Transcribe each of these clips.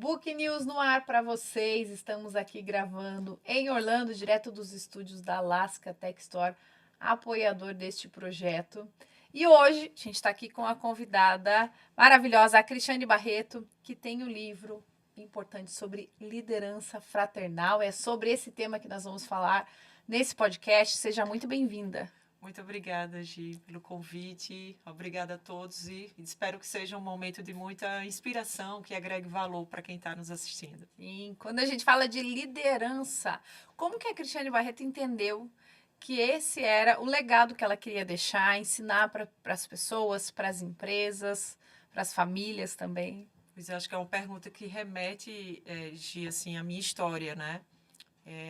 Book News no ar para vocês. Estamos aqui gravando em Orlando, direto dos estúdios da Alaska Tech Store, apoiador deste projeto. E hoje a gente está aqui com a convidada maravilhosa, a Cristiane Barreto, que tem um livro importante sobre liderança fraternal. É sobre esse tema que nós vamos falar nesse podcast. Seja muito bem-vinda. Muito obrigada, Gi, pelo convite. Obrigada a todos e espero que seja um momento de muita inspiração, que agregue valor para quem está nos assistindo. E quando a gente fala de liderança, como que a Cristiane Barreto entendeu que esse era o legado que ela queria deixar, ensinar para as pessoas, para as empresas, para as famílias também? Pois eu acho que é uma pergunta que remete, Gi, assim, à minha história, né?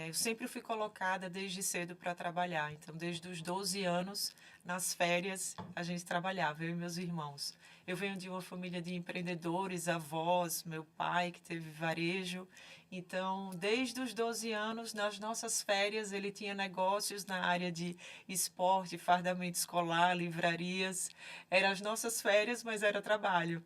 Eu sempre fui colocada desde cedo para trabalhar. Então, desde os 12 anos, nas férias, a gente trabalhava, eu e meus irmãos. Eu venho de uma família de empreendedores, avós, meu pai que teve varejo. Então, desde os 12 anos, nas nossas férias, ele tinha negócios na área de esporte, fardamento escolar, livrarias. Eram as nossas férias, mas era trabalho.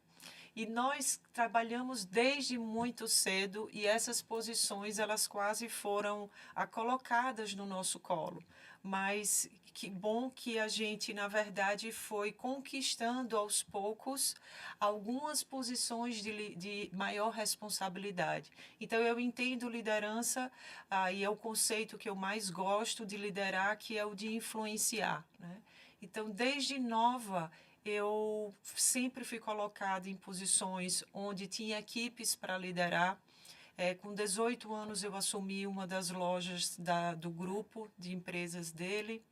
E nós trabalhamos desde muito cedo e essas posições elas quase foram colocadas no nosso colo. Mas que bom que a gente, na verdade, foi conquistando aos poucos algumas posições de maior responsabilidade. Então, eu entendo liderança, e é o conceito que eu mais gosto de liderar, que é o de influenciar, né? Então, desde nova, eu sempre fui colocada em posições onde tinha equipes para liderar. Com 18 anos, eu assumi uma das lojas do grupo de empresas dele,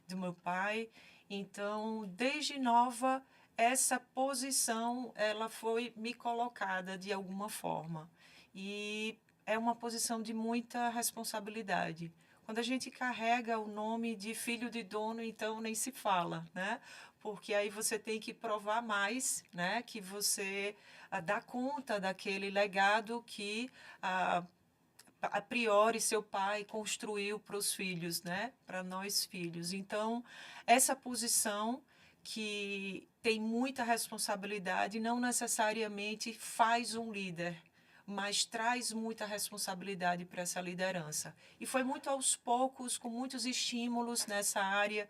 do meu pai. Então, desde nova, essa posição ela foi me colocada de alguma forma. E é uma posição de muita responsabilidade. Quando a gente carrega o nome de filho de dono, então nem se fala, né? Porque aí você tem que provar mais, né? Que você dá conta daquele legado que a priori seu pai construiu para os filhos, né? Para nós filhos. Então, essa posição que tem muita responsabilidade não necessariamente faz um líder, mas traz muita responsabilidade para essa liderança. E foi muito aos poucos, com muitos estímulos nessa área,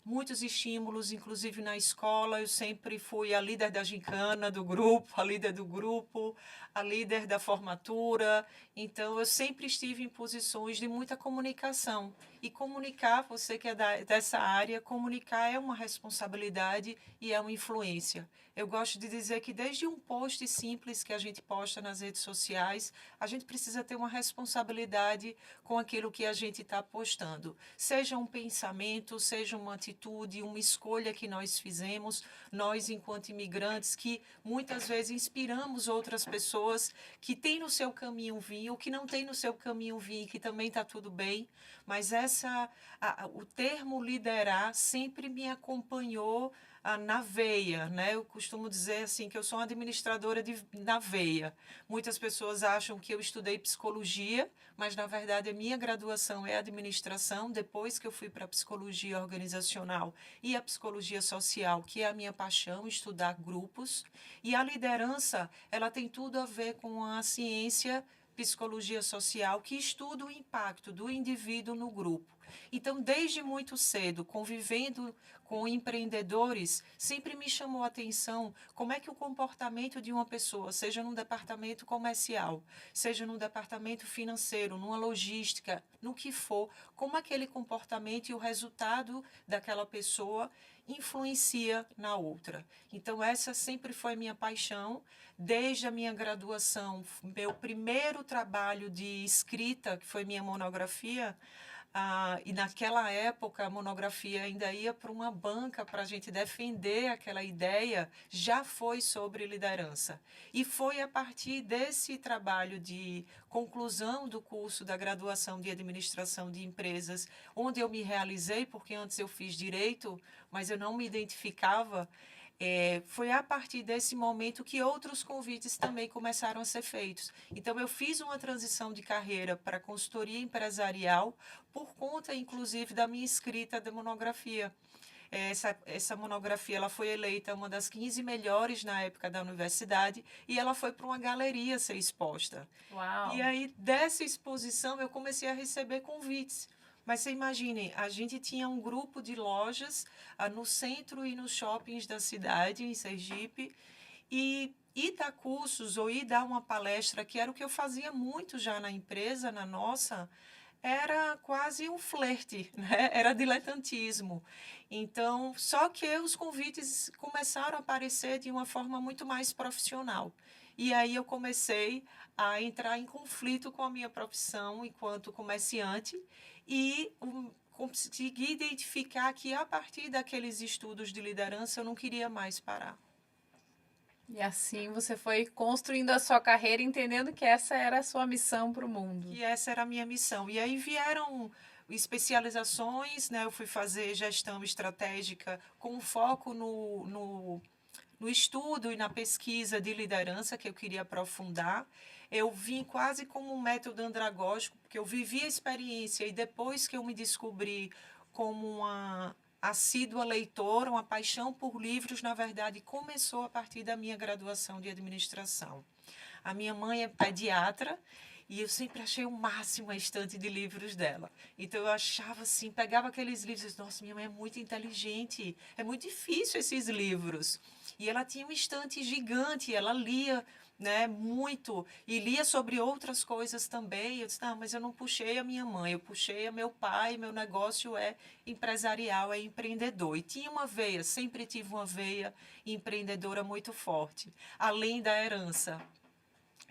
muitos estímulos, inclusive na escola. Eu sempre fui a líder da gincana do grupo, a líder do grupo, a líder da formatura. Então, eu sempre estive em posições de muita comunicação. E comunicar, você que é dessa área, comunicar é uma responsabilidade e é uma influência. Eu gosto de dizer que desde um post simples que a gente posta nas redes sociais, a gente precisa ter uma responsabilidade com aquilo que a gente está postando. Seja um pensamento, seja uma atitude, uma escolha que nós fizemos, nós enquanto imigrantes, que muitas vezes inspiramos outras pessoas que têm no seu caminho vinho, ou que não têm no seu caminho vinho, que também está tudo bem, mas o termo liderar sempre me acompanhou na veia, né? Eu costumo dizer assim que eu sou uma administradora na veia. Muitas pessoas acham que eu estudei psicologia, mas na verdade a minha graduação é administração, depois que eu fui para a psicologia organizacional e a psicologia social, que é a minha paixão, estudar grupos. E a liderança, ela tem tudo a ver com a ciência psicologia social, que estuda o impacto do indivíduo no grupo. Então, desde muito cedo, convivendo com empreendedores, sempre me chamou a atenção como é que o comportamento de uma pessoa, seja num departamento comercial, seja num departamento financeiro, numa logística, no que for, como aquele comportamento e o resultado daquela pessoa influencia na outra. Então, essa sempre foi minha paixão. Desde a minha graduação, meu primeiro trabalho de escrita, que foi minha monografia, e naquela época a monografia ainda ia para uma banca para a gente defender aquela ideia, já foi sobre liderança. E foi a partir desse trabalho de conclusão do curso da graduação de administração de empresas, onde eu me realizei, porque antes eu fiz direito, mas eu não me identificava. Foi a partir desse momento que outros convites também começaram a ser feitos. Então, eu fiz uma transição de carreira para consultoria empresarial por conta, inclusive, da minha escrita da monografia. essa monografia ela foi eleita uma das 15 melhores na época da universidade e ela foi para uma galeria ser exposta. Uau! E aí, dessa exposição, eu comecei a receber convites. Mas você imagine, a gente tinha um grupo de lojas no centro e nos shoppings da cidade, em Sergipe, e ir dar cursos ou ir dar uma palestra, que era o que eu fazia muito já na empresa, na nossa, era quase um flerte, né? Era diletantismo. Então, só que os convites começaram a aparecer de uma forma muito mais profissional. E aí eu comecei a entrar em conflito com a minha profissão enquanto comerciante e consegui identificar que a partir daqueles estudos de liderança eu não queria mais parar. E assim você foi construindo a sua carreira, entendendo que essa era a sua missão para o mundo. Que essa era a minha missão. E aí vieram especializações, né? Eu fui fazer gestão estratégica com foco no estudo e na pesquisa de liderança que eu queria aprofundar. Eu vim quase como um método andragógico, porque eu vivi a experiência e depois que eu me descobri como uma assídua leitora, uma paixão por livros, na verdade, começou a partir da minha graduação de administração. A minha mãe é pediatra e eu sempre achei o máximo a estante de livros dela. Então eu achava assim, pegava aqueles livros e disse, nossa, minha mãe é muito inteligente, é muito difícil esses livros. E ela tinha uma estante gigante, ela lia, né, muito e lia sobre outras coisas também. Eu disse, não, mas eu não puxei a minha mãe, eu puxei a meu pai, meu negócio é empresarial, é empreendedor. E tinha uma veia, sempre tive uma veia empreendedora muito forte, além da herança.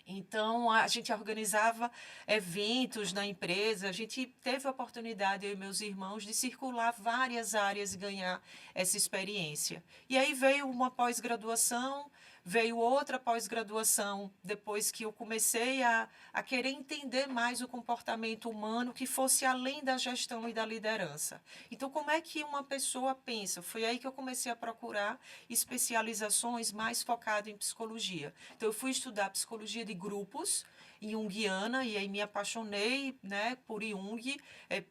Então, a gente organizava eventos na empresa, a gente teve a oportunidade, eu e meus irmãos, de circular várias áreas e ganhar essa experiência. E aí veio uma pós-graduação, veio outra pós-graduação, depois que eu comecei a querer entender mais o comportamento humano, que fosse além da gestão e da liderança. Então, como é que uma pessoa pensa? Foi aí que eu comecei a procurar especializações mais focadas em psicologia. Então, eu fui estudar psicologia de grupos, junguiana, e aí me apaixonei, né, por Jung,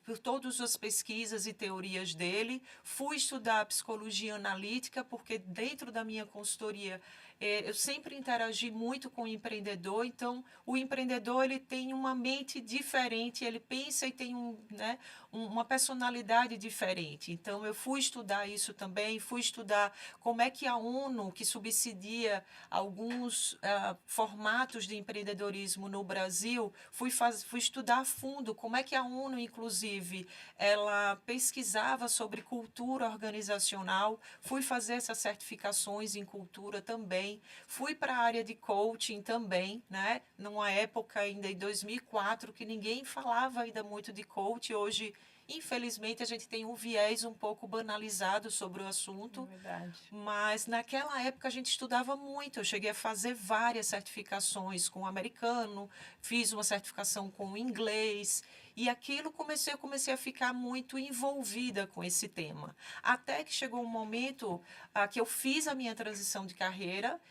por todas as pesquisas e teorias dele. Fui estudar psicologia analítica, porque dentro da minha consultoria eu sempre interagi muito com o empreendedor, então o empreendedor ele tem uma mente diferente, ele pensa e tem uma personalidade diferente. Então eu fui estudar isso também, fui estudar como é que a ONU, que subsidia alguns formatos de empreendedorismo no Brasil, fui estudar a fundo como é que a ONU, inclusive, ela pesquisava sobre cultura organizacional, fui fazer essas certificações em cultura também, fui para a área de coaching também, né? Numa época ainda em 2004 que ninguém falava ainda muito de coaching, hoje infelizmente, a gente tem um viés um pouco banalizado sobre o assunto, Verdade. mas naquela época a gente estudava muito. Eu cheguei a fazer várias certificações com o americano, fiz uma certificação com o inglês, e aquilo eu comecei a ficar muito envolvida com esse tema. Até que chegou um momento que eu fiz a minha transição de carreira,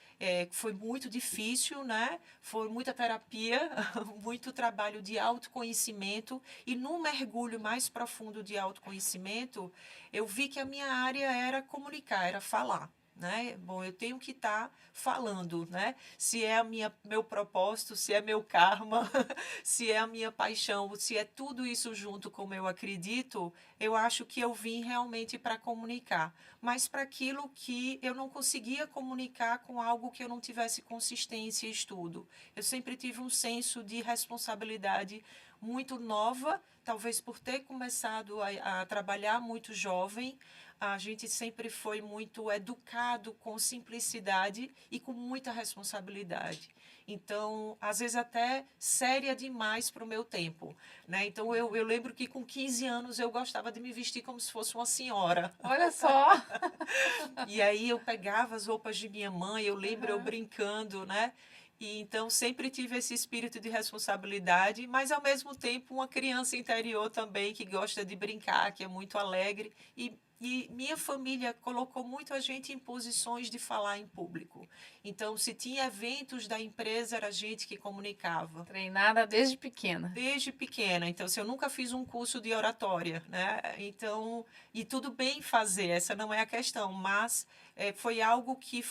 foi muito difícil, né? Foi muita terapia, muito trabalho de autoconhecimento, e num mergulho mais profundo de autoconhecimento, eu vi que a minha área era comunicar, era falar. Né? Bom, eu tenho que estar falando, né? Se é meu propósito, se é meu karma, se é a minha paixão, se é tudo isso junto como eu acredito, eu acho que eu vim realmente para comunicar, mas para aquilo que eu não conseguia comunicar com algo que eu não tivesse consistência e estudo. Eu sempre tive um senso de responsabilidade muito nova, talvez por ter começado a trabalhar muito jovem. A gente sempre foi muito educado com simplicidade e com muita responsabilidade. Então, às vezes até séria demais para o meu tempo. Né? Então, eu lembro que com 15 anos eu gostava de me vestir como se fosse uma senhora. Olha só! E aí eu pegava as roupas de minha mãe, eu lembro eu brincando, né? E então sempre tive esse espírito de responsabilidade, mas ao mesmo tempo uma criança interior também que gosta de brincar, que é muito alegre. E minha família colocou muito a gente em posições de falar em público. Então, se tinha eventos da empresa, era a gente que comunicava. Treinada desde pequena. Desde pequena. Então, se eu nunca fiz um curso de oratória, né? Então, e tudo bem fazer, essa não é a questão, mas foi algo que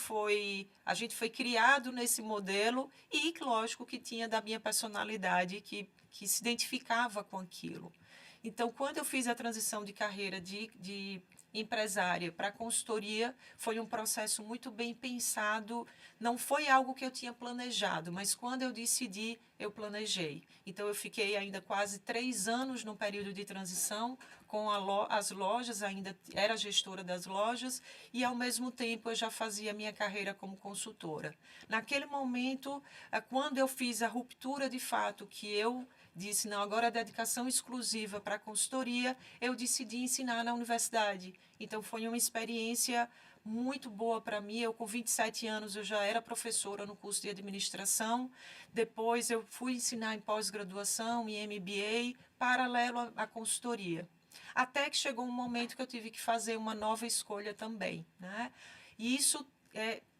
a gente foi criado nesse modelo e, lógico, que tinha da minha personalidade, que se identificava com aquilo. Então, quando eu fiz a transição de carreira de empresária para consultoria, foi um processo muito bem pensado. Não foi algo que eu tinha planejado, mas quando eu decidi, eu planejei. Então, eu fiquei ainda quase 3 anos no período de transição com as lojas, ainda era gestora das lojas, e, ao mesmo tempo, eu já fazia minha carreira como consultora. Naquele momento, quando eu fiz a ruptura de fato, que eu disse, não, agora a dedicação exclusiva para a consultoria, eu decidi ensinar na universidade. Então, foi uma experiência muito boa para mim. Eu, com 27 anos, eu já era professora no curso de administração. Depois, eu fui ensinar em pós-graduação, em MBA, paralelo à consultoria. Até que chegou um momento que eu tive que fazer uma nova escolha também, né? E isso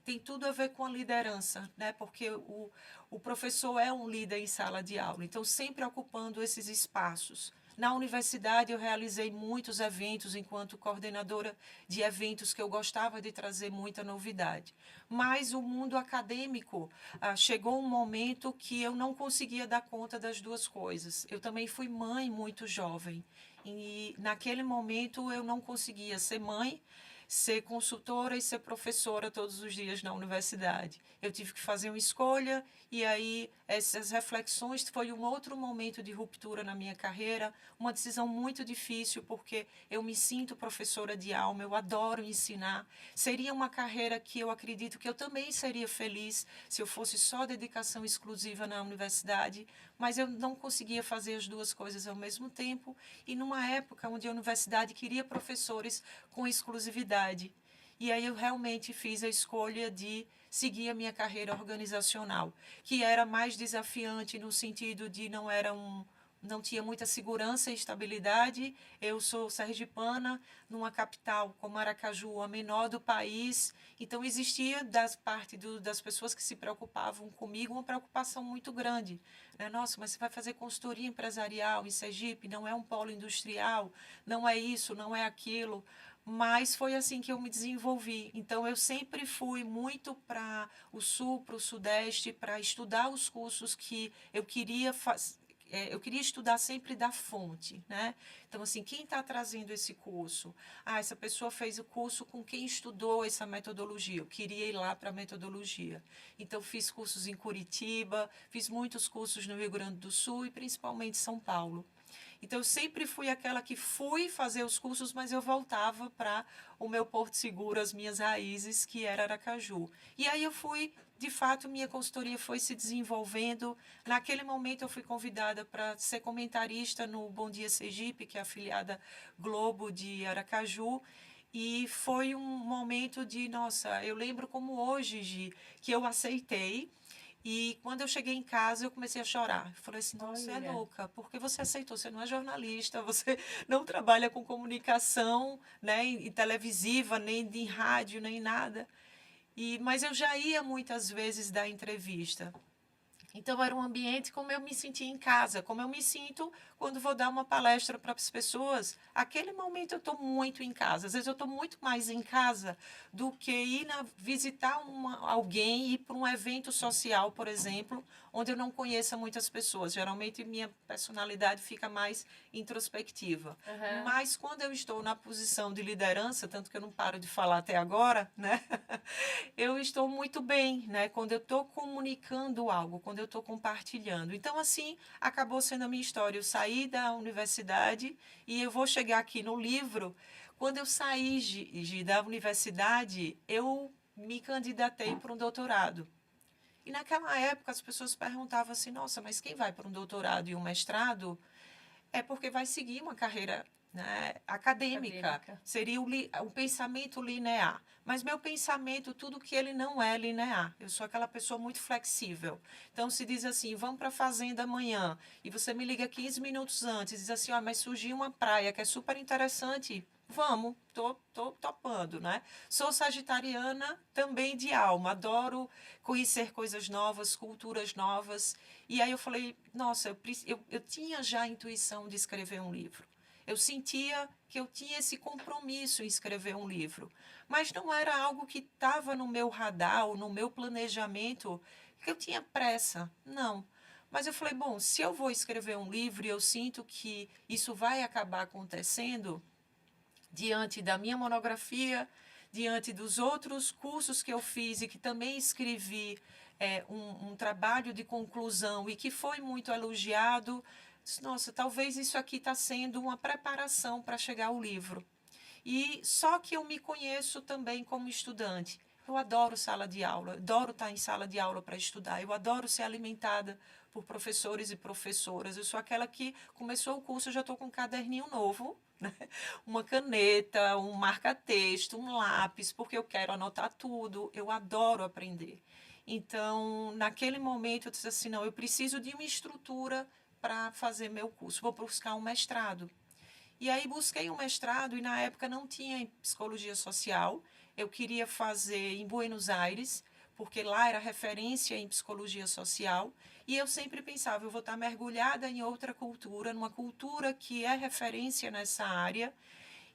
tem tudo a ver com a liderança, né? Porque o professor é um líder em sala de aula, então sempre ocupando esses espaços. Na universidade, eu realizei muitos eventos enquanto coordenadora de eventos que eu gostava de trazer muita novidade. Mas o mundo acadêmico, chegou um momento que eu não conseguia dar conta das duas coisas. Eu também fui mãe muito jovem. E naquele momento eu não conseguia ser mãe, ser consultora e ser professora todos os dias na universidade. Eu tive que fazer uma escolha e aí essas reflexões foi um outro momento de ruptura na minha carreira, uma decisão muito difícil porque eu me sinto professora de alma, eu adoro ensinar. Seria uma carreira que eu acredito que eu também seria feliz se eu fosse só dedicação exclusiva na universidade, mas eu não conseguia fazer as duas coisas ao mesmo tempo e numa época onde a universidade queria professores com exclusividade. E aí eu realmente fiz a escolha de seguir a minha carreira organizacional, que era mais desafiante no sentido de não tinha muita segurança e estabilidade. Eu sou sergipana, numa capital como Aracaju, a menor do país. Então, existia das pessoas que se preocupavam comigo uma preocupação muito grande. Né? Nossa, mas você vai fazer consultoria empresarial em Sergipe, não é um polo industrial, não é isso, não é aquilo. Mas foi assim que eu me desenvolvi. Então, eu sempre fui muito para o sul, para o sudeste, para estudar os cursos que eu queria eu queria estudar sempre da fonte, né? Então, assim, quem está trazendo esse curso? Essa pessoa fez o curso com quem estudou essa metodologia. Eu queria ir lá para a metodologia. Então, fiz cursos em Curitiba, fiz muitos cursos no Rio Grande do Sul e principalmente São Paulo. Então, eu sempre fui aquela que fui fazer os cursos, mas eu voltava para o meu porto seguro, as minhas raízes, que era Aracaju. E aí eu fui, de fato, minha consultoria foi se desenvolvendo. Naquele momento, eu fui convidada para ser comentarista no Bom Dia Sergipe, que é a afiliada Globo de Aracaju. E foi um momento de, nossa, eu lembro como hoje, Gi, que eu aceitei. E quando eu cheguei em casa, eu comecei a chorar. Eu falei assim, não, você é louca, porque você aceitou, você não é jornalista, você não trabalha com comunicação, né, em televisiva, nem em rádio, nem nada. Mas eu já ia muitas vezes dar entrevista. Então, era um ambiente como eu me sentia em casa, como eu me sinto quando vou dar uma palestra para as pessoas. Aquele momento eu estou muito em casa. Às vezes eu estou muito mais em casa do que visitar alguém e ir para um evento social, por exemplo, onde eu não conheça muitas pessoas. Geralmente, minha personalidade fica mais introspectiva. Uhum. Mas, quando eu estou na posição de liderança, tanto que eu não paro de falar até agora, né? Eu estou muito bem, né? Quando eu estou comunicando algo, quando eu estou compartilhando. Então, assim, acabou sendo a minha história. Eu saí da universidade e eu vou chegar aqui no livro. Quando eu saí da universidade, eu me candidatei para um doutorado. E naquela época as pessoas perguntavam assim, nossa, mas quem vai para um doutorado e um mestrado é porque vai seguir uma carreira, né, acadêmica. Seria o pensamento linear. Mas meu pensamento, tudo que ele não é linear. Eu sou aquela pessoa muito flexível. Então, se diz assim, vamos para a fazenda amanhã, e você me liga 15 minutos antes, diz assim, mas surgiu uma praia que é super interessante, vamos, tô topando, né? Sou sagitariana também de alma, adoro conhecer coisas novas, culturas novas. E aí eu falei, nossa, eu tinha já a intuição de escrever um livro. Eu sentia que eu tinha esse compromisso em escrever um livro, mas não era algo que estava no meu radar ou no meu planejamento, que eu tinha pressa, não. Mas eu falei, bom, se eu vou escrever um livro e eu sinto que isso vai acabar acontecendo, diante da minha monografia, diante dos outros cursos que eu fiz e que também escrevi um trabalho de conclusão e que foi muito elogiado, disse, nossa, talvez isso aqui está sendo uma preparação para chegar ao livro. E só que eu me conheço também como estudante. Eu adoro sala de aula, adoro estar em sala de aula para estudar, eu adoro ser alimentada por professores e professoras. Eu sou aquela que começou o curso, eu já estou com um caderninho novo, né? Uma caneta, um marca-texto, um lápis, porque eu quero anotar tudo, eu adoro aprender. Então, naquele momento, eu disse assim, não, eu preciso de uma estrutura para fazer meu curso, vou buscar um mestrado. E aí busquei um mestrado e na época não tinha em psicologia social. Eu queria fazer em Buenos Aires, porque lá era referência em psicologia social. E eu sempre pensava, eu vou estar mergulhada em outra cultura, numa cultura que é referência nessa área.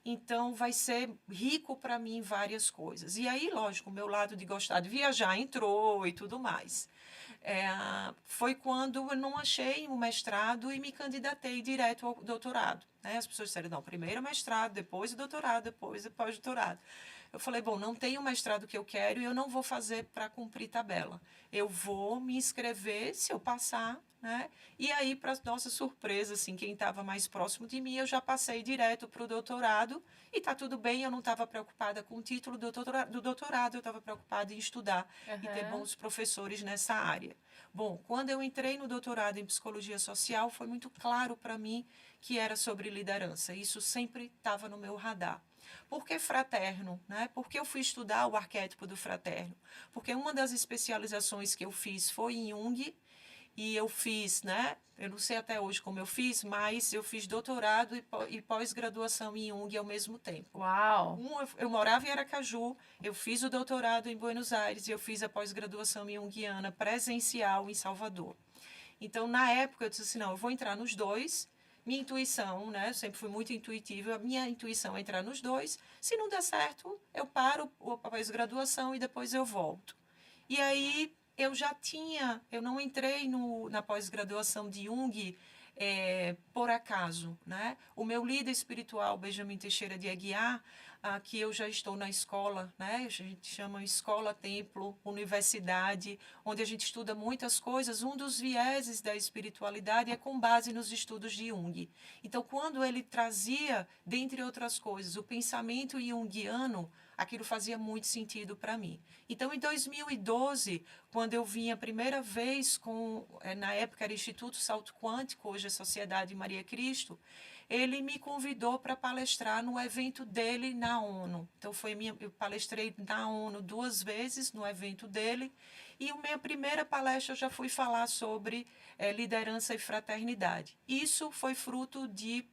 Então, vai ser rico para mim em várias coisas. E aí, lógico, o meu lado de gostar de viajar entrou e tudo mais. Foi quando eu não achei um mestrado e me candidatei direto ao doutorado. Né? As pessoas disseram, não, primeiro mestrado, depois o doutorado, depois o pós-doutorado. Eu falei, bom, não tenho o mestrado que eu quero e eu não vou fazer para cumprir tabela. Eu vou me inscrever se eu passar, né? E aí, para nossa surpresa, assim, quem estava mais próximo de mim, eu já passei direto para o doutorado e está tudo bem, eu não estava preocupada com o título do doutorado, eu estava preocupada em estudar e ter bons professores nessa área. Bom, quando eu entrei no doutorado em psicologia social, foi muito claro para mim que era sobre liderança. Isso sempre estava no meu radar. Por que fraterno? Né? Por que eu fui estudar o arquétipo do fraterno? Porque uma das especializações que eu fiz foi em Jung, e eu fiz, né? Eu não sei até hoje como eu fiz, mas eu fiz doutorado e pós-graduação em Jung ao mesmo tempo. Uau! Eu morava em Aracaju, eu fiz o doutorado em Buenos Aires e eu fiz a pós-graduação em Jungiana presencial em Salvador. Então, na época, eu disse assim, não, eu vou entrar nos dois. Minha intuição, né? Eu sempre fui muito intuitiva. A minha intuição é entrar nos dois. Se não der certo, eu paro a pós-graduação e depois eu volto. E aí, eu não entrei na pós-graduação de Jung por acaso, né? O meu líder espiritual, Benjamin Teixeira de Aguiar, que eu já estou na escola, né? A gente chama escola, templo, universidade, onde a gente estuda muitas coisas. Um dos vieses da espiritualidade é com base nos estudos de Jung. Então, quando ele trazia, dentre outras coisas, o pensamento junguiano, aquilo fazia muito sentido para mim. Então, em 2012, quando eu vim a primeira vez na época era Instituto Salto Quântico, hoje é Sociedade Maria Cristo, ele me convidou para palestrar no evento dele na ONU. Então, eu palestrei na ONU 2 vezes no evento dele, e a minha primeira palestra eu já fui falar sobre liderança e fraternidade. Isso foi fruto de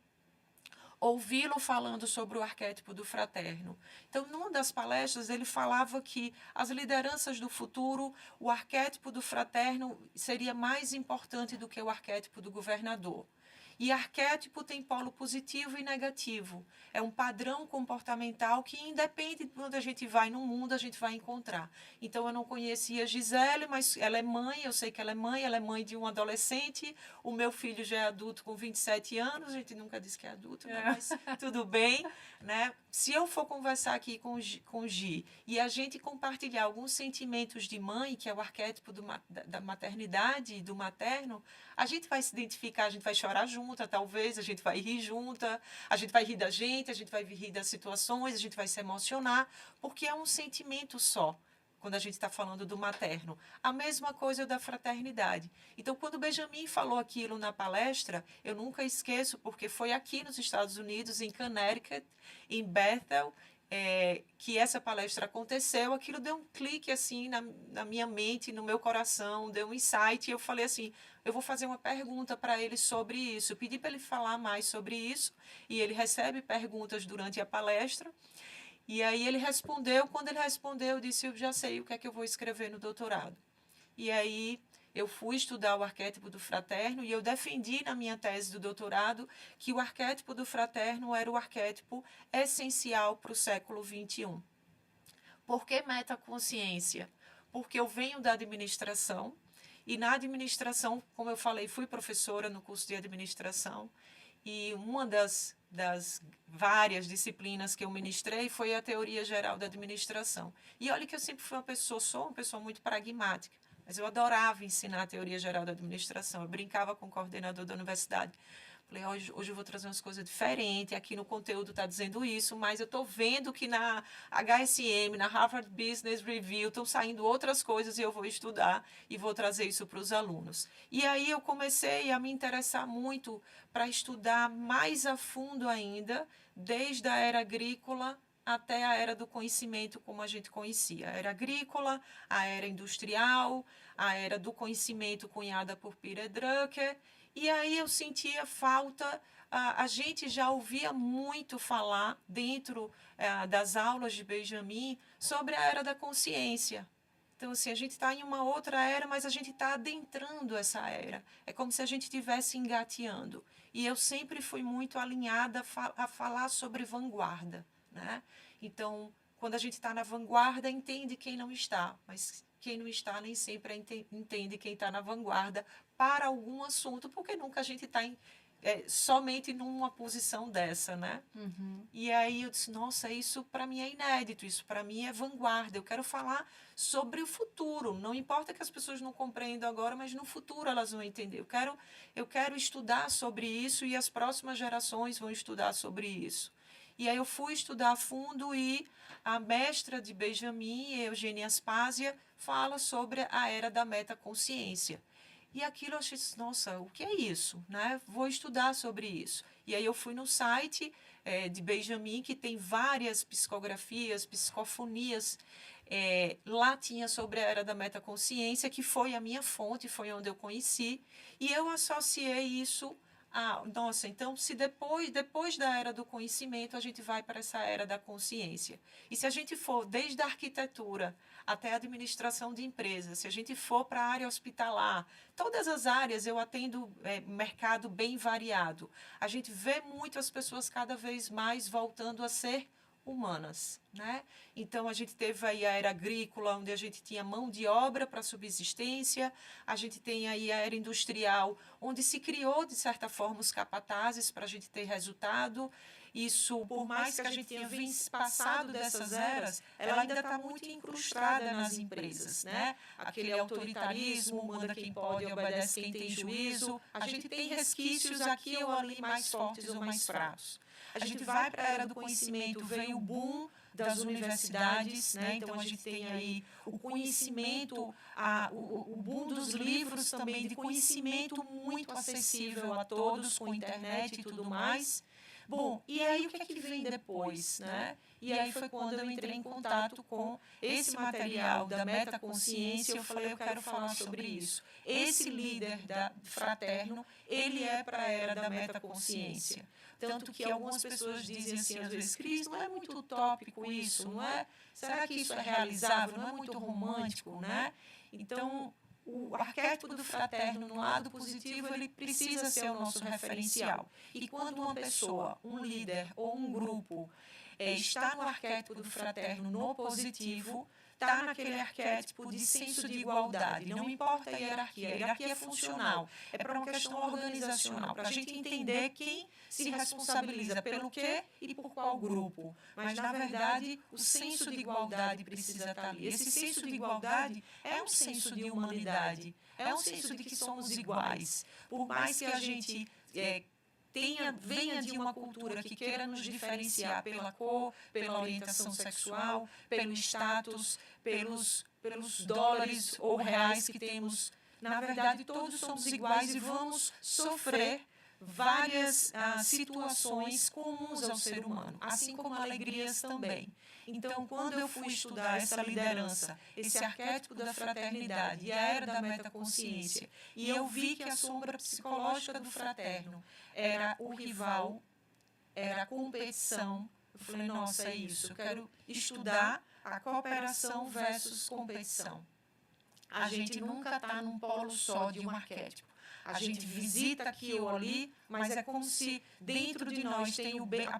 ouvi-lo falando sobre o arquétipo do fraterno. Então, numa das palestras, ele falava que as lideranças do futuro, o arquétipo do fraterno seria mais importante do que o arquétipo do governador. E arquétipo tem polo positivo e negativo. É um padrão comportamental que independe de onde a gente vai no mundo, a gente vai encontrar. Então, eu não conhecia Gisele, mas ela é mãe, eu sei que ela é mãe de um adolescente. O meu filho já é adulto com 27 anos, a gente nunca disse que é adulto, né? Mas tudo bem, né? Se eu for conversar aqui com o Gi e a gente compartilhar alguns sentimentos de mãe, que é o arquétipo da maternidade e do materno, a gente vai se identificar, a gente vai chorar junta, talvez, a gente vai rir junta, a gente vai rir da gente, a gente vai rir das situações, a gente vai se emocionar, porque é um sentimento só, quando a gente está falando do materno. A mesma coisa da fraternidade. Então, quando o Benjamin falou aquilo na palestra, eu nunca esqueço, porque foi aqui nos Estados Unidos, em Connecticut, em Bethel, que essa palestra aconteceu, aquilo deu um clique assim na minha mente, no meu coração, deu um insight, e eu falei assim, eu vou fazer uma pergunta para ele sobre isso. Eu pedi para ele falar mais sobre isso, e ele recebe perguntas durante a palestra, e aí ele respondeu. Quando ele respondeu, eu disse, eu já sei o que é que eu vou escrever no doutorado. E aí eu fui estudar o arquétipo do fraterno e eu defendi na minha tese do doutorado que o arquétipo do fraterno era o arquétipo essencial para o século XXI. Por que metaconsciência? Porque eu venho da administração e na administração, como eu falei, fui professora no curso de administração e uma das várias disciplinas que eu ministrei foi a teoria geral da administração. E olha que eu sempre fui sou uma pessoa muito pragmática. Mas eu adorava ensinar a teoria geral da administração. Eu brincava com o coordenador da universidade. Falei, hoje eu vou trazer umas coisas diferentes. Aqui no conteúdo está dizendo isso, mas eu estou vendo que na HSM, na Harvard Business Review, estão saindo outras coisas e eu vou estudar e vou trazer isso para os alunos. E aí eu comecei a me interessar muito para estudar mais a fundo ainda, desde a era agrícola até a era do conhecimento como a gente conhecia. A era agrícola, a era industrial, a era do conhecimento cunhada por Peter Drucker. E aí eu sentia falta, a gente já ouvia muito falar dentro das aulas de Benjamin sobre a era da consciência. Então, assim, a gente está em uma outra era, mas a gente está adentrando essa era. É como se a gente estivesse engateando. E eu sempre fui muito alinhada a falar sobre vanguarda, né? Então, quando a gente está na vanguarda, entende quem não está, mas quem não está nem sempre entende quem está na vanguarda para algum assunto, porque nunca a gente está somente numa posição dessa, né? Uhum. E aí eu disse, nossa, isso para mim é inédito, isso para mim é vanguarda. Eu quero falar sobre o futuro. Não importa que as pessoas não compreendam agora, mas no futuro elas vão entender. Eu quero estudar sobre isso e as próximas gerações vão estudar sobre isso. E aí eu fui estudar a fundo e a mestra de Benjamin, Eugênia Aspásia, fala sobre a era da metaconsciência. E aquilo eu achei, nossa, o que é isso? Né? Vou estudar sobre isso. E aí eu fui no site de Benjamin, que tem várias psicografias, psicofonias. Lá tinha sobre a era da metaconsciência, que foi a minha fonte, foi onde eu conheci. E eu associei isso nossa, então se depois da era do conhecimento, a gente vai para essa era da consciência. E se a gente for desde a arquitetura até a administração de empresas, se a gente for para a área hospitalar, todas as áreas eu atendo mercado bem variado. A gente vê muito as pessoas cada vez mais voltando a ser humanas, né? Então, a gente teve aí a era agrícola, onde a gente tinha mão de obra para subsistência, a gente tem aí a era industrial, onde se criou, de certa forma, os capatazes para a gente ter resultado. Isso, por mais que a gente tenha passado dessas eras, ela ainda está muito incrustada nas empresas, né? Aquele autoritarismo, manda quem pode, obedece quem tem juízo. A gente tem resquícios aqui ou ali mais fortes ou mais fracos. A gente vai para a era do conhecimento, vem o boom das universidades, né? Então a gente tem aí o conhecimento, o boom dos livros também, de conhecimento muito acessível a todos, com internet e tudo mais. Bom, e aí o que é que vem depois, né? E aí foi quando eu entrei em contato com esse material da metaconsciência, eu falei, eu quero falar sobre isso. Esse líder fraterno, ele é para a era da metaconsciência. Tanto que algumas pessoas dizem assim, às vezes, Cris, não é muito utópico isso, não é? Será que isso é realizável? Não é muito romântico, né? Então, o arquétipo do fraterno no lado positivo, ele precisa ser o nosso referencial. E quando uma pessoa, um líder ou um grupo está no arquétipo do fraterno no positivo, está naquele arquétipo de senso de igualdade. Não importa a hierarquia é funcional, é para uma questão organizacional, para a gente entender quem se responsabiliza pelo quê e por qual grupo. Mas, na verdade, o senso de igualdade precisa estar ali. Esse senso de igualdade é um senso de humanidade, é um senso de que somos iguais. Por mais que a gente venha de uma cultura que queira nos diferenciar pela cor, pela orientação sexual, pelo status, pelos dólares ou reais que temos. Na verdade, todos somos iguais e vamos sofrer, várias situações comuns ao ser humano, assim como alegrias também. Então, quando eu fui estudar essa liderança, esse arquétipo da fraternidade e a era da metaconsciência, e eu vi que a sombra psicológica do fraterno era o rival, era a competição, eu falei, nossa, é isso, eu quero estudar a cooperação versus competição. A gente nunca está num polo só de um arquétipo. A gente visita aqui ou ali, mas é como se dentro de nós tem o bem, a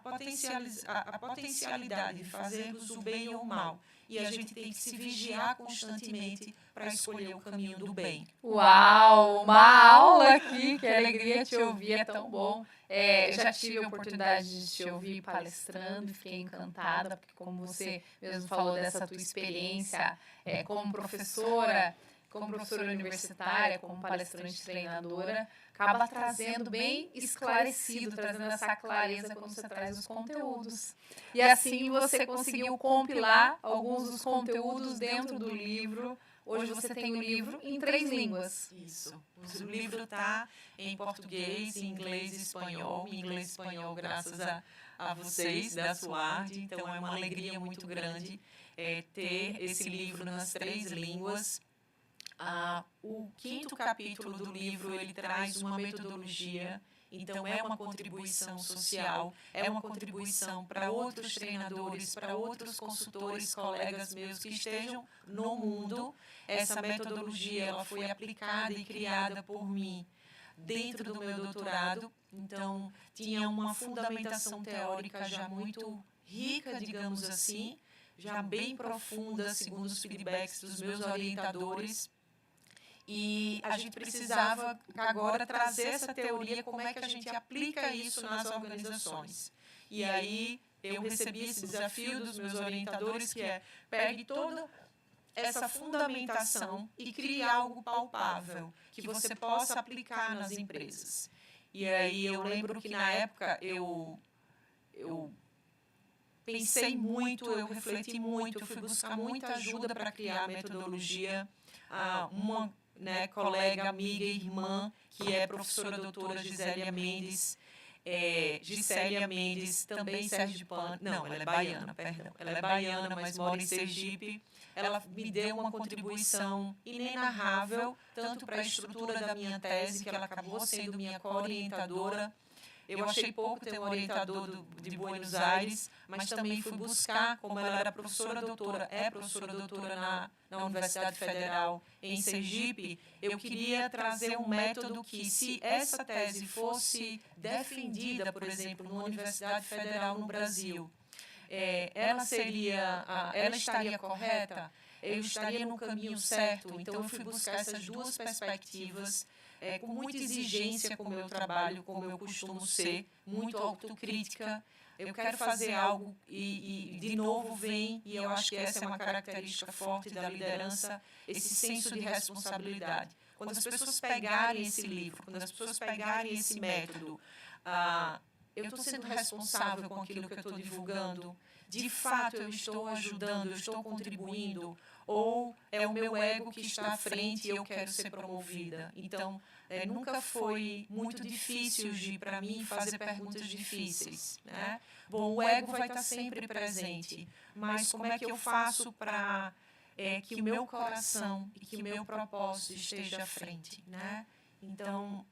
potencialidade de fazermos o bem ou o mal. E a gente tem que se vigiar constantemente para escolher o caminho do bem. Uau, uma aula aqui, que alegria te ouvir, é tão bom. Já tive a oportunidade de te ouvir palestrando e fiquei encantada, porque como você mesmo falou dessa tua experiência como professora universitária, como palestrante treinadora, acaba trazendo bem esclarecido, trazendo essa clareza quando você traz os conteúdos. E assim você conseguiu compilar alguns dos conteúdos dentro do livro. Hoje você tem o livro em 3 línguas. Isso. O livro está em português, em inglês e espanhol. Em inglês e espanhol, graças a vocês da SUARD. Então, é uma alegria muito grande ter esse livro nas 3 línguas. O 5º capítulo do livro, ele traz uma metodologia. Então, é uma contribuição social, é uma contribuição para outros treinadores, para outros consultores, colegas meus que estejam no mundo. Essa metodologia ela foi aplicada e criada por mim dentro do meu doutorado. Então, tinha uma fundamentação teórica já muito rica, digamos assim, já bem profunda, segundo os feedbacks dos meus orientadores. E a gente precisava agora trazer essa teoria, como é que a gente aplica isso nas organizações. E aí eu recebi esse desafio dos meus orientadores, que é pegue toda essa fundamentação e crie algo palpável, que você possa aplicar nas empresas. E aí eu lembro que na época eu pensei muito, eu refleti muito, eu fui buscar muita ajuda para criar a metodologia. Uma colega, amiga e irmã, que é professora doutora Gisélia Mendes, também sergipana, não, ela é baiana, perdão, ela é baiana, mas mora em Sergipe. Ela me deu uma contribuição inenarrável, tanto para a estrutura da minha tese, que ela acabou sendo minha co-orientadora. Eu achei pouco ter um orientador de Buenos Aires, mas também fui buscar, como ela era professora doutora na Universidade Federal em Sergipe, eu queria trazer um método que, se essa tese fosse defendida, por exemplo, numa Universidade Federal no Brasil, ela estaria correta, eu estaria no caminho certo. Então, eu fui buscar essas 2 perspectivas, com muita exigência com o meu trabalho, como eu costumo ser, muito autocrítica. Eu quero fazer algo e de novo vem, e eu acho que essa é uma característica forte da liderança, esse senso de responsabilidade. Quando as pessoas pegarem esse livro, quando as pessoas pegarem esse método, eu estou sendo responsável com aquilo que eu estou divulgando? De fato, eu estou ajudando, eu estou contribuindo? Ou é o meu ego que está à frente e eu quero ser promovida? Então, nunca foi muito difícil, Gi, para mim, fazer perguntas difíceis, né? Bom, o ego vai estar sempre presente, mas como é que eu faço para que o meu coração e que o meu propósito esteja à frente, né? Então,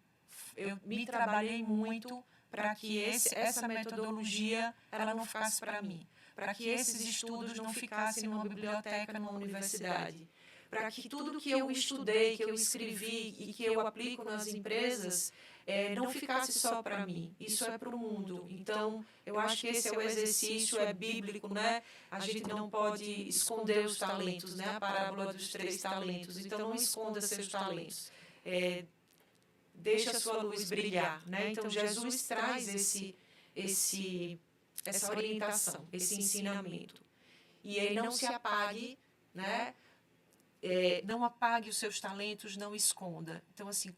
eu me trabalhei muito para que essa metodologia ela não ficasse para mim, para que esses estudos não ficassem numa biblioteca, numa universidade, para que tudo que eu estudei, que eu escrevi e que eu aplico nas empresas não ficasse só para mim, isso é para o mundo. Então, eu acho que esse é o exercício, é bíblico, né? A gente não pode esconder os talentos, né? A parábola dos 3 talentos. Então, não esconda seus talentos. Deixa a sua luz brilhar, né? Então, Jesus traz essa orientação, esse ensinamento. E ele não se apague, né? Não apague os seus talentos, não esconda. Então, assim,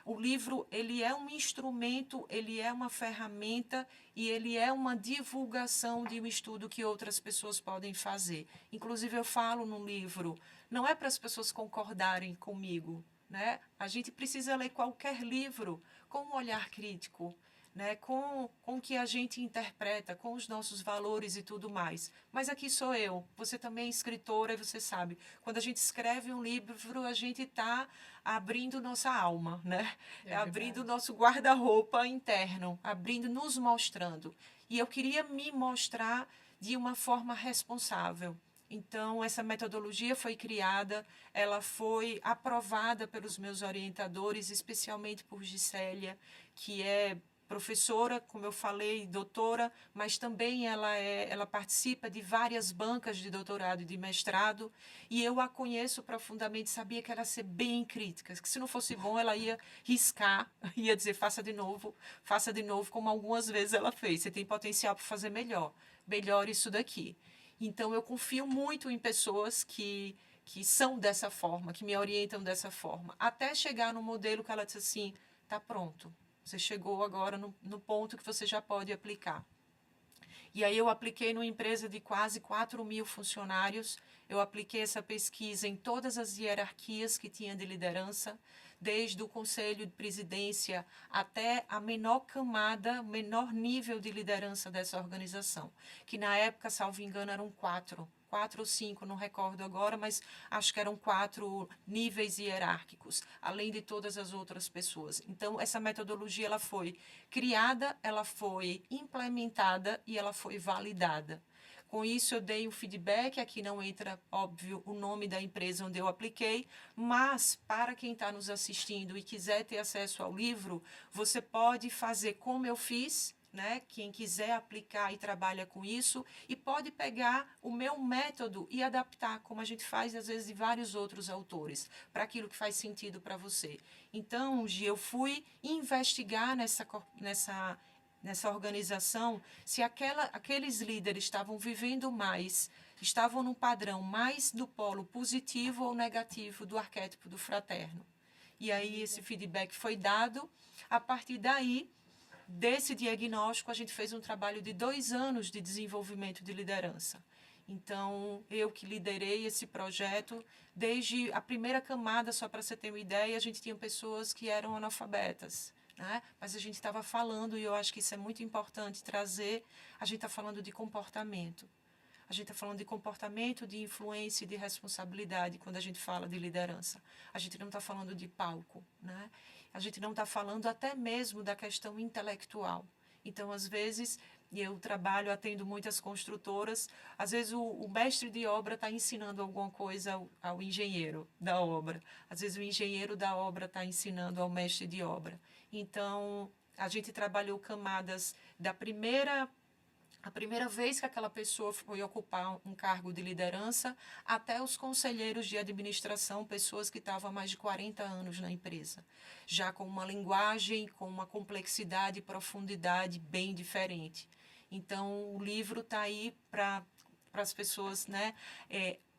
o livro, ele é um instrumento, ele é uma ferramenta e ele é uma divulgação de um estudo que outras pessoas podem fazer. Inclusive, eu falo no livro, não é para as pessoas concordarem comigo, né? A gente precisa ler qualquer livro com um olhar crítico, né, com o que a gente interpreta, com os nossos valores e tudo mais. Mas aqui sou eu, você também é escritora e você sabe, quando a gente escreve um livro, a gente está abrindo nossa alma, né? Abrindo nosso guarda-roupa interno, abrindo, nos mostrando. E eu queria me mostrar de uma forma responsável. Então, essa metodologia foi criada, ela foi aprovada pelos meus orientadores, especialmente por Gisélia, que é professora, como eu falei, doutora, mas também ela participa de várias bancas de doutorado e de mestrado, e eu a conheço profundamente, sabia que ela ia ser bem crítica, que se não fosse bom ela ia riscar, ia dizer faça de novo, como algumas vezes ela fez, você tem potencial para fazer melhor isso daqui. Então eu confio muito em pessoas que são dessa forma, que me orientam dessa forma, até chegar no modelo que ela disse assim, está pronto. Você chegou agora no ponto que você já pode aplicar. E aí eu apliquei numa empresa de quase 4.000 funcionários, eu apliquei essa pesquisa em todas as hierarquias que tinha de liderança, desde o conselho de presidência até a menor camada, menor nível de liderança dessa organização, que na época, salvo engano, eram 4 ou 5, não recordo agora, mas acho que eram 4 níveis hierárquicos, além de todas as outras pessoas. Então, essa metodologia ela foi criada, ela foi implementada e ela foi validada. Com isso, eu dei um feedback, aqui não entra, óbvio, o nome da empresa onde eu apliquei, mas para quem está nos assistindo e quiser ter acesso ao livro, você pode fazer como eu fiz, né? Quem quiser aplicar e trabalha com isso, e pode pegar o meu método e adaptar, como a gente faz, às vezes, de vários outros autores, para aquilo que faz sentido para você. Então, Gi, eu fui investigar nessa organização se aqueles líderes estavam vivendo mais, estavam num padrão mais do polo positivo ou negativo do arquétipo do fraterno. E aí esse feedback foi dado. A partir daí, desse diagnóstico, a gente fez um trabalho de 2 anos de desenvolvimento de liderança. Então, eu que liderei esse projeto, desde a primeira camada, só para você ter uma ideia, a gente tinha pessoas que eram analfabetas, né? Mas a gente estava falando, e eu acho que isso é muito importante trazer, a gente está falando de comportamento. A gente está falando de comportamento, de influência e de responsabilidade quando a gente fala de liderança. A gente não está falando de palco, né? A gente não está falando até mesmo da questão intelectual. Então, às vezes, e eu trabalho, atendo muitas construtoras, às vezes o mestre de obra está ensinando alguma coisa ao engenheiro da obra. Às vezes o engenheiro da obra está ensinando ao mestre de obra. Então, a gente trabalhou camadas da a primeira vez que aquela pessoa foi ocupar um cargo de liderança, até os conselheiros de administração, pessoas que estavam há mais de 40 anos na empresa, já com uma linguagem, com uma complexidade e profundidade bem diferente. Então, o livro está aí para as pessoas, né,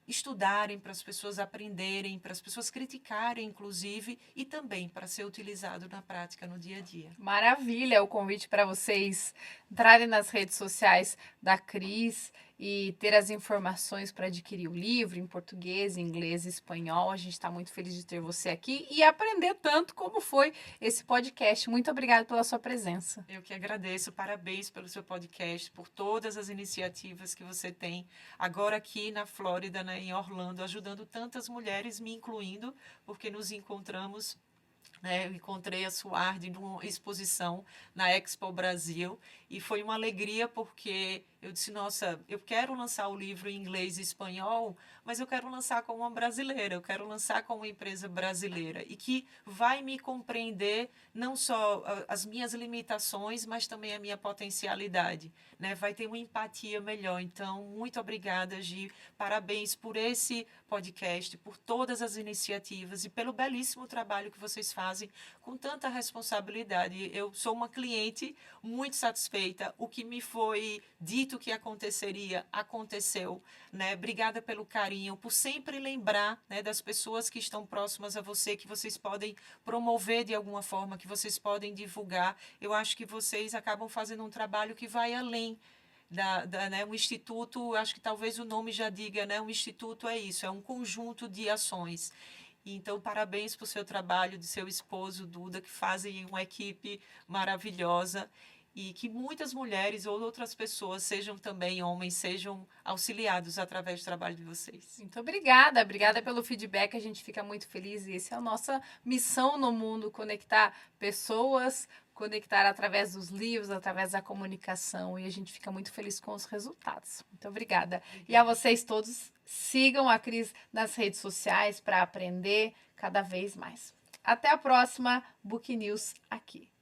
estudarem, para as pessoas aprenderem, para as pessoas criticarem, inclusive, e também para ser utilizado na prática, no dia a dia. Maravilha, o convite para vocês entrarem nas redes sociais da Cris e ter as informações para adquirir o livro em português, inglês e espanhol. A gente está muito feliz de ter você aqui e aprender tanto como foi esse podcast. Muito obrigada pela sua presença. Eu que agradeço, parabéns pelo seu podcast, por todas as iniciativas que você tem agora aqui na Flórida, né, em Orlando, ajudando tantas mulheres, me incluindo, porque nos encontramos. Eu encontrei a Suardi numa exposição na Expo Brasil e foi uma alegria porque eu disse, nossa, eu quero lançar o livro em inglês e espanhol, mas eu quero lançar com uma brasileira, eu quero lançar com uma empresa brasileira e que vai me compreender não só as minhas limitações, mas também a minha potencialidade, né? Vai ter uma empatia melhor. Então, muito obrigada, Gi, parabéns por esse podcast, por todas as iniciativas e pelo belíssimo trabalho que vocês fazem com tanta responsabilidade. Eu sou uma cliente muito satisfeita. O que me foi dito que aconteceria, aconteceu, né? Obrigada pelo carinho, por sempre lembrar, né, das pessoas que estão próximas a você, que vocês podem promover de alguma forma, que vocês podem divulgar. Eu acho que vocês acabam fazendo um trabalho que vai além né, um instituto, acho que talvez o nome já diga, né, um instituto é isso, é um conjunto de ações. Então, parabéns por seu trabalho, de seu esposo, Duda, que fazem uma equipe maravilhosa e que muitas mulheres ou outras pessoas, sejam também homens, sejam auxiliados através do trabalho de vocês. Muito obrigada, obrigada pelo feedback, a gente fica muito feliz e essa é a nossa missão no mundo, conectar pessoas, conectar através dos livros, através da comunicação e a gente fica muito feliz com os resultados. Muito obrigada. E a vocês todos, sigam a Cris nas redes sociais para aprender cada vez mais. Até a próxima Book News aqui.